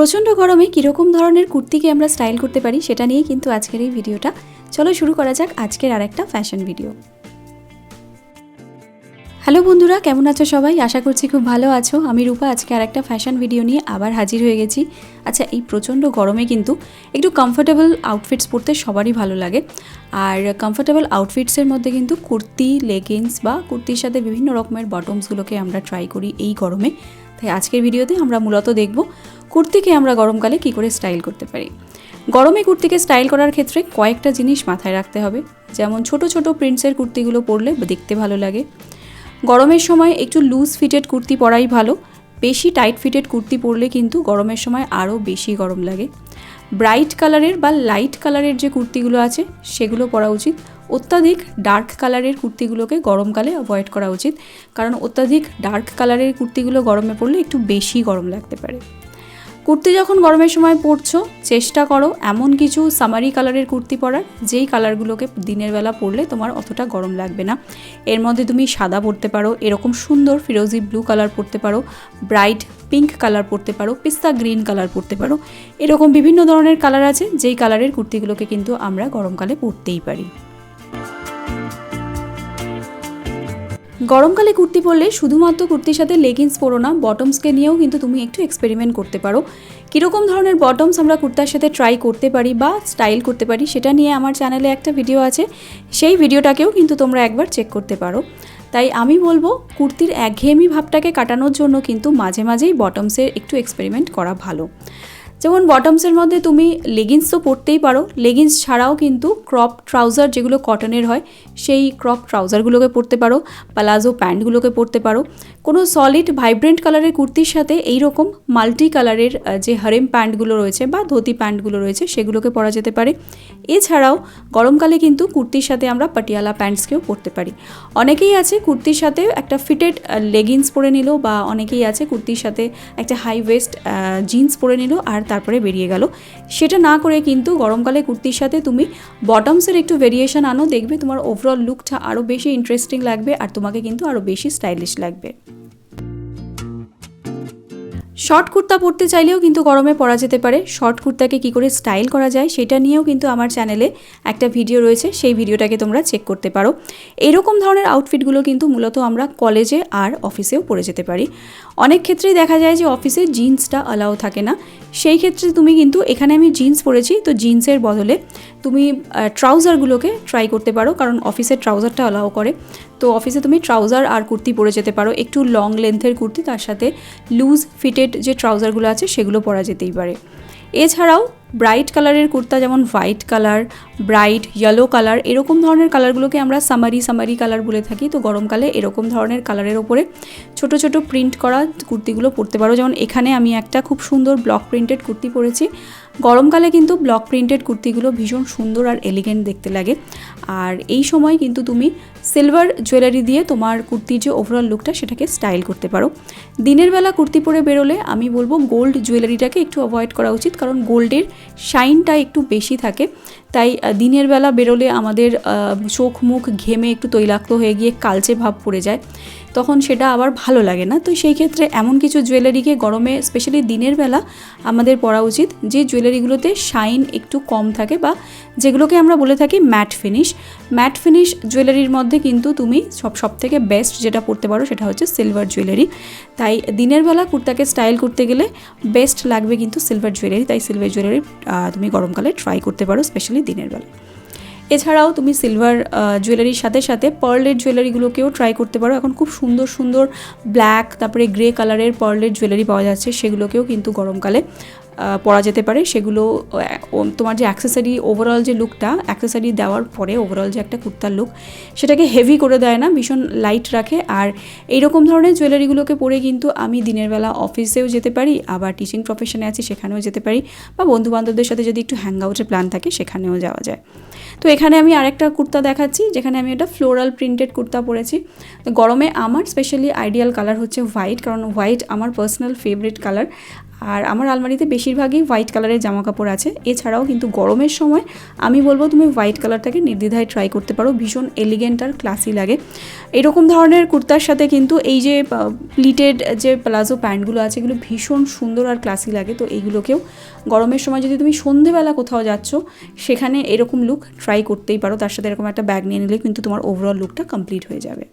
প্রচণ্ড গরমে কীরকম ধরনের কুর্তিকে আমরা স্টাইল করতে পারি সেটা নিয়ে কিন্তু আজকের এই ভিডিওটা। চলো শুরু করা যাক আজকের আরেকটা ফ্যাশন ভিডিও। হ্যালো বন্ধুরা, কেমন আছো সবাই? আশা করছি খুব ভালো আছো। আমি রূপা আজকে আরেকটা ফ্যাশন ভিডিও নিয়ে আবার হাজির হয়ে গেছি। আচ্ছা, এই প্রচণ্ড গরমে কিন্তু একটু কমফোর্টেবল আউটফিটস পরতে সবারই ভালো লাগে। আর কমফোর্টেবল আউটফিটসের মধ্যে কিন্তু কুর্তি, লেগিংস বা কুর্তির সাথে বিভিন্ন রকমের বটমসগুলোকে আমরা ট্রাই করি এই গরমে। তাই আজকের ভিডিওতে আমরা মূলত দেখব কুর্তিকে আমরা গরমকালে কী করে স্টাইল করতে পারি। গরমে কুর্তিকে স্টাইল করার ক্ষেত্রে কয়েকটা জিনিস মাথায় রাখতে হবে। যেমন ছোট ছোট প্রিন্টসের কুর্তিগুলো পরলে দেখতে ভালো লাগে। গরমের সময় একটু লুজ ফিটেড কুর্তি পরাই ভালো। বেশি টাইট ফিটেড কুর্তি পরলে কিন্তু গরমের সময় আরও বেশি গরম লাগে। ব্রাইট কালারের বা লাইট কালারের যে কুর্তিগুলো আছে সেগুলো পরা উচিত। অত্যাধিক ডার্ক কালারের কুর্তিগুলোকে গরমকালে অ্যাভয়েড করা উচিত, কারণ অত্যাধিক ডার্ক কালারের কুর্তিগুলো গরমে পরলে একটু বেশি গরম লাগতে পারে। কুর্তি যখন গরমের সময় পরছো, চেষ্টা করো এমন কিছু সামারি কালারের কুর্তি পরার যেই কালারগুলোকে দিনের বেলা পরলে তোমার অতটা গরম লাগবে না। এর মধ্যে তুমি সাদা পরতে পারো, এরকম সুন্দর ফিরোজি ব্লু কালার পরতে পারো, ব্রাইট পিঙ্ক কালার পরতে পারো, পিস্তা গ্রিন কালার পরতে পারো। এরকম বিভিন্ন ধরনের কালার আছে যেই কালারের কুর্তিগুলোকে কিন্তু আমরা গরমকালে পরতেই পারি। গরমকালে কুর্তি পরলে শুধুমাত্র কুর্তির সাথে লেগিংস পরো না, বটমসকে নিয়েও কিন্তু তুমি একটু এক্সপেরিমেন্ট করতে পারো। কীরকম ধরনের বটমস আমরা কুর্তার সাথে ট্রাই করতে পারি বা স্টাইল করতে পারি সেটা নিয়ে আমার চ্যানেলে একটা ভিডিও আছে, সেই ভিডিওটাকেও কিন্তু তোমরা একবার চেক করতে পারো। তাই আমি বলবো কুর্তির একঘেয়েমি ভাবটাকে কাটানোর জন্য কিন্তু মাঝে মাঝেই বটমসের একটু এক্সপেরিমেন্ট করা ভালো। যেমন বটমসের মধ্যে তুমি লেগিংস তো পরতেই পারো, লেগিংস ছাড়াও কিন্তু ক্রপ ট্রাউজার যেগুলো কটনের হয় সেই ক্রপ ট্রাউজারগুলোকে পরতে পারো, প্লাজো প্যান্টগুলোকে পরতে পারো। কোনো সলিড ভাইব্রেন্ট কালারের কুর্তির সাথে এই রকম মাল্টি কালারের যে হারেম প্যান্টগুলো রয়েছে বা ধুতি প্যান্টগুলো রয়েছে সেগুলোকে পরা যেতে পারে। এছাড়াও গরমকালে কিন্তু কুর্তির সাথে আমরা পাটিয়ালা প্যান্টসকেও পরতে পারি। অনেকেই আছে কুর্তির সাথে একটা ফিটেড লেগিংস পরে নিল, বা অনেকেই আছে কুর্তির সাথে একটা হাই ওয়েস্ট জিন্স পরে নিল আর তারপরে বেরিয়ে গেল। সেটা না করে কিন্তু গরমকালে কুর্তির সাথে তুমি বটমসের একটু ভেরিয়েশন আনো, দেখবে তোমার ওভারঅল লুকটা আরও বেশি ইন্টারেস্টিং লাগবে আর তোমাকে কিন্তু আরও বেশি স্টাইলিশ লাগবে। শর্ট কুর্তা পরতে চাইলেও কিন্তু গরমে পরা যেতে পারে। শর্ট কুর্তাকে কী করে স্টাইল করা যায় সেটা নিয়েও কিন্তু আমার চ্যানেলে একটা ভিডিও রয়েছে, সেই ভিডিওটাকে তোমরা চেক করতে পারো। এরকম ধরনের আউটফিটগুলো কিন্তু মূলত আমরা কলেজে আর অফিসেও পরে যেতে পারি। অনেক ক্ষেত্রেই দেখা যায় যে অফিসে জিন্সটা অ্যালাউ থাকে না, সেই ক্ষেত্রে তুমি কিন্তু, এখানে আমি জিন্স পরেছি তো জিন্সের বদলে তুমি ট্রাউজারগুলোকে ট্রাই করতে পারো, কারণ অফিসের ট্রাউজারটা অ্যালাউ করে। তো অফিসে তুমি ট্রাউজার আর কুর্তি পরে যেতে পারো, একটু লং লেন্থের কুর্তি, তার সাথে লুজ ফিটেড যে ট্রাউজারগুলো আছে সেগুলো পরা যেতেই পারে। এছাড়াও ব্রাইট কালারের কুর্তা, যেমন white colour, bright yellow colour, এরকম ধরনের কালারগুলোকে আমরা সামারি কালার বলে থাকি। তো গরমকালে এরকম ধরনের কালারের ওপরে ছোট ছোট প্রিন্ট করা কুর্তিগুলো পরতে পারো। যেমন এখানে আমি একটা খুব সুন্দর ব্লক প্রিন্টেড কুর্তি পরেছি। গরমকালে কিন্তু ব্লক প্রিন্টেড কুর্তিগুলো ভীষণ সুন্দর আর এলিগেন্ট দেখতে লাগে। আর এই সময় কিন্তু তুমি সিলভার জুয়েলারি দিয়ে তোমার কুর্তির যে ওভারঅল লুকটা সেটাকে স্টাইল করতে পারো। দিনের বেলা কুর্তি পরে বেরোলে আমি বলবো গোল্ড জুয়েলারিটাকে একটু অ্যাভয়েড করা উচিত, কারণ গোল্ডের শাইনটা একটু বেশি থাকে। তাই দিনের বেলা বেরোলে আমাদের চোখ মুখ ঘেমে একটু তৈলাক্ত হয়ে গিয়ে কালচে ভাব পড়ে যায়, তখন সেটা আবার ভালো লাগে না। তো সেই ক্ষেত্রে এমন কিছু জুয়েলারিকে গরমে স্পেশালি দিনের বেলা আমাদের পরা উচিত যে জুয়েলারিগুলোতে শাইন একটু কম থাকে, বা যেগুলোকে আমরা বলে থাকি ম্যাট ফিনিশ জুয়েলারির মধ্যে কিন্তু তুমি সব থেকে বেস্ট যেটা পরতে পারো সেটা হচ্ছে সিলভার জুয়েলারি। তাই দিনের বেলা কুর্তাকে স্টাইল করতে গেলে বেস্ট লাগবে কিন্তু সিলভার জুয়েলারি। তাই সিলভার জুয়েলারি তুমি গরমকালে ট্রাই করতে পারো, স্পেশালি দিনের বেলা। এছাড়াও তুমি সিলভার জুয়েলারির সাথে সাথে পার্লের জুয়েলারিগুলোকেও ট্রাই করতে পারো। এখন খুব সুন্দর সুন্দর ব্ল্যাক তারপরে গ্রে কালারের পার্লের জুয়েলারি পাওয়া যাচ্ছে, সেগুলোকেও কিন্তু গরমকালে পরা যেতে পারে। সেগুলো তোমার যে অ্যাক্সেসরি ওভারঅল যে লুকটা, অ্যাক্সেসরি দেওয়ার পরে ওভারঅল যে একটা কুর্তার লুক সেটাকে হেভি করে দেয় না, ভীষণ লাইট রাখে। আর এইরকম ধরনের জুয়েলারিগুলোকে পরে কিন্তু আমি দিনের বেলা অফিসেও যেতে পারি, আবার টিচিং প্রফেশনে আছি সেখানেও যেতে পারি, বা বন্ধুবান্ধবদের সাথে যদি একটু হ্যাং আউটের প্ল্যান থাকে সেখানেও যাওয়া যায়। তো এখানে আমি আরেকটা কুর্তা দেখাচ্ছি, যেখানে আমি একটা ফ্লোরাল প্রিন্টেড কুর্তা পরেছি। তো গরমে আমার স্পেশালি আইডিয়াল কালার হচ্ছে হোয়াইট, কারণ হোয়াইট আমার পার্সোনাল ফেভারিট কালার। আর আমার আলমারিতে বেশিরভাগই হোয়াইট কালারের জামা কাপড় আছে। এছাড়াও কিন্তু গরমের সময় আমি বলবো তুমি হোয়াইট কালারটাকে নির্দ্বিধায় ট্রাই করতে পারো, ভীষণ এলিগেন্ট আর ক্লাসি লাগে। এরকম ধরনের কুর্তার সাথে কিন্তু এই যে প্লিটেড যে প্লাজো প্যান্টগুলো আছে এগুলো ভীষণ সুন্দর আর ক্লাসি লাগে। তো এইগুলোকেও গরমের সময় যদি তুমি সন্ধেবেলা কোথাও যাচ্ছ সেখানে এরকম লুক ট্রাই করতেই পারো, তার সাথে এরকম একটা ব্যাগ নিয়ে নিলে কিন্তু তোমার ওভারঅল লুকটা কমপ্লিট হয়ে যাবে।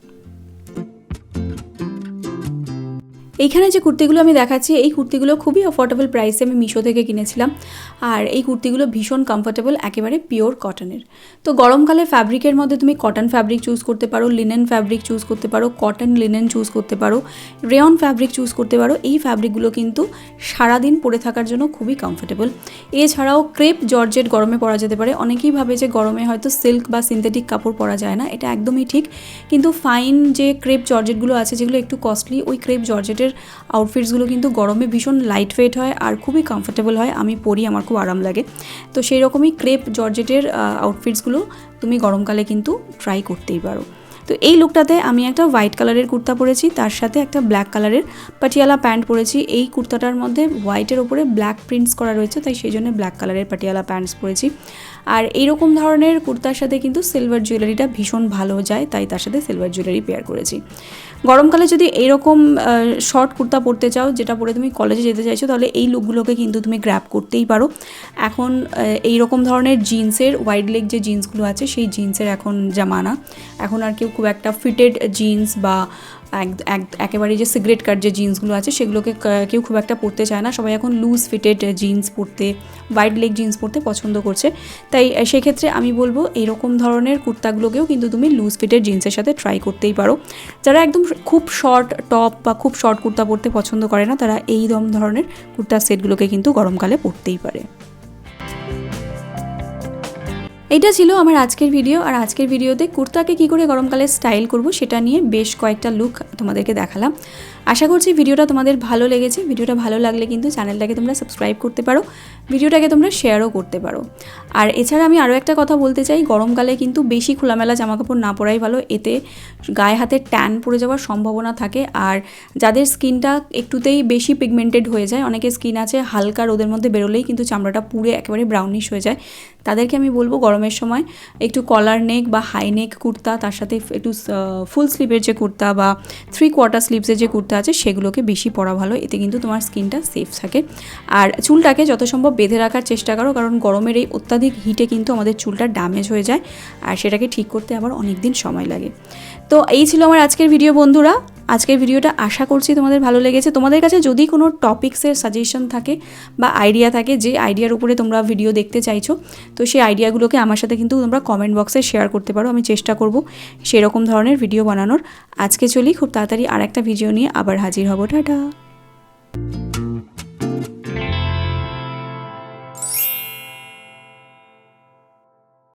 এইখানে যে কুর্তিগুলো আমি দেখাচ্ছি এই কুর্তিগুলো খুবই অ্যাফোর্ডেবল প্রাইসে আমি মিশো থেকে কিনেছিলাম। আর এই কুর্তিগুলো ভীষণ কমফোর্টেবল, একেবারে পিওর কটনের। তো গরমকালে ফ্যাব্রিকের মধ্যে তুমি কটন ফ্যাব্রিক চুজ করতে পারো, লিনেন ফ্যাব্রিক চুজ করতে পারো, কটন লিনেন চুজ করতে পারো, রেয়ন ফ্যাব্রিক চুজ করতে পারো। এই ফ্যাব্রিকগুলো কিন্তু সারাদিন পরে থাকার জন্য খুবই কমফোর্টেবল। এছাড়াও ক্রেপ জর্জেট গরমে পরা যেতে পারে। অনেকেই ভাবে যে গরমে হয়তো সিল্ক বা সিনথেটিক কাপড় পরা যায় না, এটা একদমই ঠিক। কিন্তু ফাইন যে ক্রেপ জর্জেটগুলো আছে যেগুলো একটু কস্টলি, ওই ক্রেপ জর্জেটের আউটফিটসগুলো কিন্তু গরমে ভীষণ লাইট ওয়েট হয় আর খুবই কমফোর্টেবল হয়, আমি পরি, আমার খুব আরাম লাগে। তো সেই রকমই ক্রেপ জর্জেটের আউটফিটসগুলো তুমি গরমকালে কিন্তু ট্রাই করতেই পারো। তো এই লুকটাতে আমি একটা হোয়াইট কালারের কুর্তা পরেছি, তার সাথে একটা ব্ল্যাক কালারের পাটিয়ালা প্যান্ট পরেছি। এই কুর্তাটার মধ্যে হোয়াইটের ওপরে ব্ল্যাক প্রিন্টস করা রয়েছে, তাই সেই জন্য ব্ল্যাক কালারের পাটিয়ালা প্যান্টস পরেছি। আর এইরকম ধরনের কুর্তার সাথে কিন্তু সিলভার জুয়েলারিটা ভীষণ ভালো যায়, তাই তার সাথে সিলভার জুয়েলারি পেয়ার করেছি। গরমকালে যদি এইরকম শর্ট কুর্তা পরতে চাও যেটা পরে তুমি কলেজে যেতে চাইছো, তাহলে এই লুকগুলোকে কিন্তু তুমি গ্র্যাব করতেই পারো। এখন এইরকম ধরনের জিন্সের ওয়াইড লেগ যে জিন্সগুলো আছে সেই জিন্সের এখন জামানা। এখন আর কেউ খুব একটা ফিটেড জিন্স বা একেবারে যে সিগারেট কাট যে জিন্সগুলো আছে সেগুলোকে কেউ খুব একটা পরতে চায় না, সবাই এখন লুজ ফিটেড জিন্স পরতে, ওয়াইড লেগ জিন্স পরতে পছন্দ করছে। তাই সেক্ষেত্রে আমি বলবো এইরকম ধরনের কুর্তাগুলোকেও কিন্তু তুমি লুজ ফিটেড জিন্সের সাথে ট্রাই করতেই পারো। যারা একদম খুব শর্ট টপ বা খুব শর্ট কুর্তা পরতে পছন্দ করে না, তারা এই ধরনের কুর্তার সেটগুলোকে কিন্তু গরমকালে পরতেই পারে। এইটা ছিল আমার আজকের ভিডিও। আর আজকের ভিডিওতে কুর্তাকে কী করে গরমকালে স্টাইল করব সেটা নিয়ে বেশ কয়েকটা লুক তোমাদেরকে দেখালাম। আশা করছি ভিডিওটা তোমাদের ভালো লেগেছে। ভিডিওটা ভালো লাগলে কিন্তু চ্যানেলটাকে তোমরা সাবস্ক্রাইব করতে পারো, ভিডিওটাকে তোমরা শেয়ারও করতে পারো। আর এছাড়া আমি আরও একটা কথা বলতে চাই, গরমকালে কিন্তু বেশি খোলামেলা জামাকাপড় না পরাই ভালো, এতে গায়ে হাতে ট্যান পড়ে যাওয়ার সম্ভাবনা থাকে। আর যাদের স্কিনটা একটুতেই বেশি পিগমেন্টেড হয়ে যায়, অনেকের স্কিন আছে হালকা রোদের মধ্যে বেরোলেই কিন্তু চামড়াটা পুড়ে একেবারে ব্রাউনিশ হয়ে যায়, তাদেরকে আমি বলবো গরমের সময় একটু কলার নেক বা হাই নেক কুর্তা, তার সাথে একটু ফুল স্লিভের যে কুর্তা বা 3/4 স্লিভসের যে কুর্তা আছে সেগুলোকে বেশি পরা ভালো, এতে কিন্তু তোমার স্কিনটা সেফ থাকে। আর চুলটাকে যত সম্ভব বেঁধে রাখার চেষ্টা করো, কারণ গরমের এই অত্যাধিক হিটে কিন্তু আমাদের চুলটা ড্যামেজ হয়ে যায় আর সেটাকে ঠিক করতে আবার অনেক দিন সময় লাগে। তো এই ছিল আমার আজকের ভিডিও বন্ধুরা। আজকের ভিডিওটা আশা করছি তোমাদের ভালো লেগেছে। তোমাদের কাছে যদি কোনো টপিক্সের সাজেশন থাকে বা আইডিয়া থাকে, যে আইডিয়ার উপরে তোমরা ভিডিও দেখতে চাইছো, তো সেই আইডিয়াগুলোকে আমার সাথে কিন্তু তোমরা কমেন্ট বক্সে শেয়ার করতে পারো, আমি চেষ্টা করব সেরকম ধরনের ভিডিও বানানোর। আজকে চলি, খুব তাড়াতাড়ি আর একটা ভিডিও নিয়ে আবার হাজির হব। টাটা।